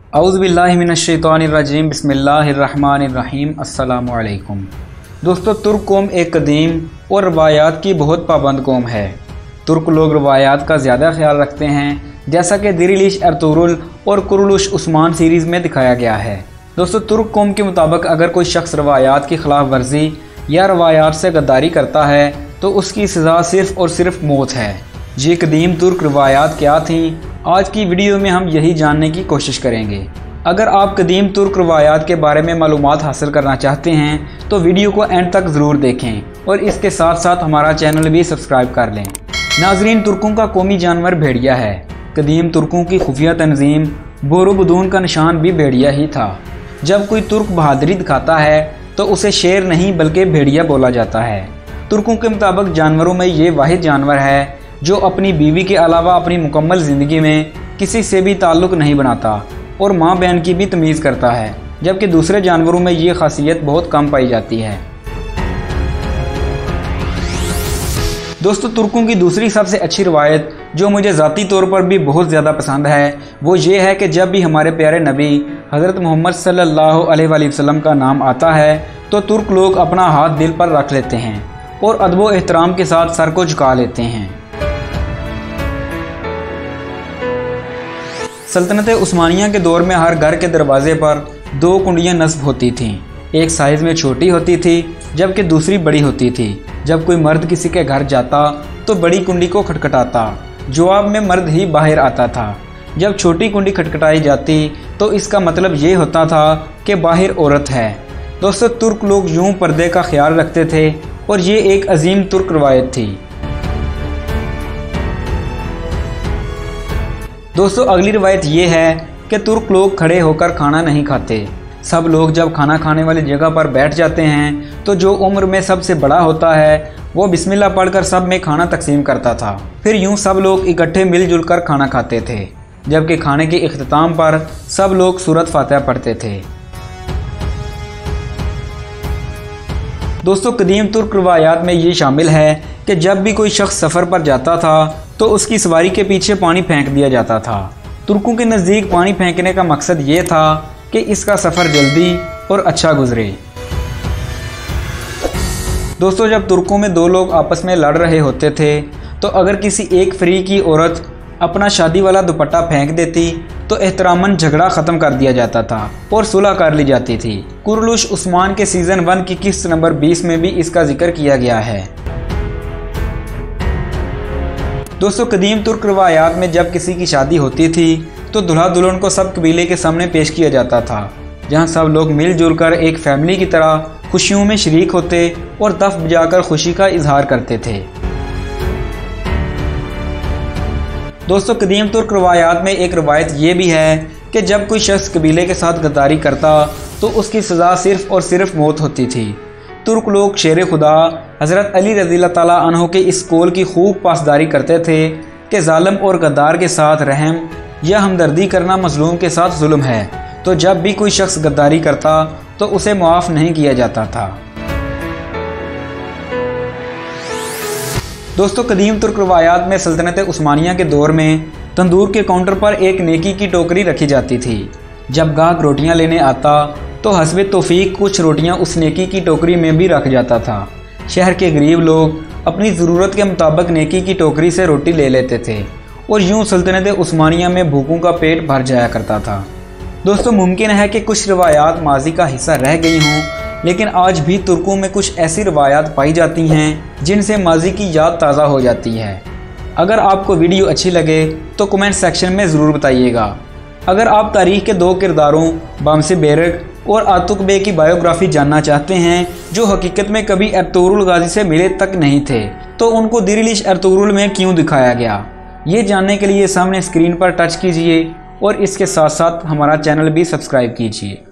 औज़ुबिल्लाहिमिनश्शैतानिर्रजीम बिस्मिल्लाहिर्रहमानिर्रहीम अस्सलामु अलैकुम। दोस्तों, तुर्क कौम एक कदीम और रवायात की बहुत पाबंद कौम है। तुर्क लोग रवायात का ज़्यादा ख्याल रखते हैं, जैसा कि दिरिलिश अर्तुगरुल और कुरुलुश उस्मान सीरीज़ में दिखाया गया है। दोस्तों, तुर्क कौम के मुताबिक अगर कोई शख्स रवायात की खिलाफ वर्जी या रवायात से गद्दारी करता है तो उसकी सज़ा सिर्फ़ और सिर्फ मौत है। ये कदीम तुर्क रवायात क्या थीं, आज की वीडियो में हम यही जानने की कोशिश करेंगे। अगर आप कदीम तुर्क रवायात के बारे में मालूमात हासिल करना चाहते हैं तो वीडियो को एंड तक ज़रूर देखें और इसके साथ साथ हमारा चैनल भी सब्सक्राइब कर लें। नाजरीन, तुर्कों का कौमी जानवर भेड़िया है। कदीम तुर्कों की खुफिया तंजीम बोरोबुदून का निशान भी भेड़िया ही था। जब कोई तुर्क बहादुरी दिखाता है तो उसे शेर नहीं बल्कि भेड़िया बोला जाता है। तुर्कों के मुताबिक जानवरों में ये वाहिद जानवर है जो अपनी बीवी के अलावा अपनी मुकम्मल ज़िंदगी में किसी से भी ताल्लुक़ नहीं बनाता और माँ बहन की भी तमीज़ करता है, जबकि दूसरे जानवरों में ये खासियत बहुत कम पाई जाती है। दोस्तों, तुर्कों की दूसरी सबसे अच्छी रवायत जो मुझे ज़ाती तौर पर भी बहुत ज़्यादा पसंद है वो ये है कि जब भी हमारे प्यारे नबी हज़रत मोहम्मद सल्लल्लाहु अलैहि वसल्लम का नाम आता है तो तुर्क लोग अपना हाथ दिल पर रख लेते हैं और अदब व एहतराम के साथ सर को झुका लेते हैं। सल्तनत उस्मानिया के दौर में हर घर के दरवाजे पर दो कुंडियाँ नस्ब होती थीं। एक साइज़ में छोटी होती थी जबकि दूसरी बड़ी होती थी। जब कोई मर्द किसी के घर जाता तो बड़ी कुंडी को खटखटाता, जवाब में मर्द ही बाहर आता था। जब छोटी कुंडी खटखटाई जाती तो इसका मतलब ये होता था कि बाहर औरत है। दोस्तों, तुर्क लोग यूं पर्दे का ख्याल रखते थे और ये एक अजीम तुर्क रवायत थी। दोस्तों, अगली रवायत ये है कि तुर्क लोग खड़े होकर खाना नहीं खाते। सब लोग जब खाना खाने वाली जगह पर बैठ जाते हैं तो जो उम्र में सबसे बड़ा होता है वो बिस्मिल्लाह पढ़कर सब में खाना तकसीम करता था। फिर यूं सब लोग इकट्ठे मिलजुल कर खाना खाते थे, जबकि खाने के इख्तिताम पर सब लोग सूरत फातिहा पढ़ते थे। दोस्तों, कदीम तुर्क रवायात में ये शामिल है कि जब भी कोई शख्स सफ़र पर जाता था तो उसकी सवारी के पीछे पानी फेंक दिया जाता था। तुर्कों के नज़दीक पानी फेंकने का मकसद ये था कि इसका सफ़र जल्दी और अच्छा गुजरे। दोस्तों, जब तुर्कों में दो लोग आपस में लड़ रहे होते थे तो अगर किसी एक फ्री की औरत अपना शादी वाला दुपट्टा फेंक देती तो एहतरामन झगड़ा ख़त्म कर दिया जाता था और सुलह कर ली जाती थी। कुरुलुश उस्मान के सीज़न 1 की किस्त नंबर 20 में भी इसका जिक्र किया गया है। दोस्तों, कदीम तुर्क रवायात में जब किसी की शादी होती थी तो दूल्हा दुल्हन को सब कबीले के सामने पेश किया जाता था, जहां सब लोग मिलजुल कर एक फैमिली की तरह खुशियों में शरीक होते और तफ बजाकर खुशी का इजहार करते थे। दोस्तों, कदीम तुर्क रवायात में एक रवायत ये भी है कि जब कोई शख्स कबीले के साथ गद्दारी करता तो उसकी सज़ा सिर्फ़ और सिर्फ मौत होती थी। तुर्क लोग शेर खुदा हज़रत अली रज़ियल्लाहु ताला अन्हु के इस कौल की खूब पासदारी करते थे कि जालिम और गद्दार के साथ रहम या हमदर्दी करना मजलूम के साथ जुल्म है, तो जब भी कोई शख्स गद्दारी करता तो उसे मुआफ़ नहीं किया जाता था। दोस्तों, कदीम तुर्क रवायात में सल्तनत उस्मानिया के दौर में तंदूर के काउंटर पर एक नेकी की टोकरी रखी जाती थी। जब गाहक रोटियां लेने आता तो हस्बे तौफीक कुछ रोटियां उस नेकी की टोकरी में भी रख जाता था। शहर के गरीब लोग अपनी ज़रूरत के मुताबिक नेकी की टोकरी से रोटी ले लेते थे और यूं सल्तनत उस्मानिया में भूखों का पेट भर जाया करता था। दोस्तों, मुमकिन है कि कुछ रवायात माजी का हिस्सा रह गई हों, लेकिन आज भी तुर्कों में कुछ ऐसी रवायात पाई जाती हैं जिनसे माजी की याद ताज़ा हो जाती है। अगर आपको वीडियो अच्छी लगे तो कमेंट सेक्शन में ज़रूर बताइएगा। अगर आप तारीख़ के दो किरदारों बामसे बेरक और आतुक बे की बायोग्राफी जानना चाहते हैं जो हकीकत में कभी अर्तुगरुल गाजी से मिले तक नहीं थे, तो उनको दिरिलिश अर्तुगरुल में क्यों दिखाया गया, ये जानने के लिए सामने स्क्रीन पर टच कीजिए और इसके साथ साथ हमारा चैनल भी सब्सक्राइब कीजिए।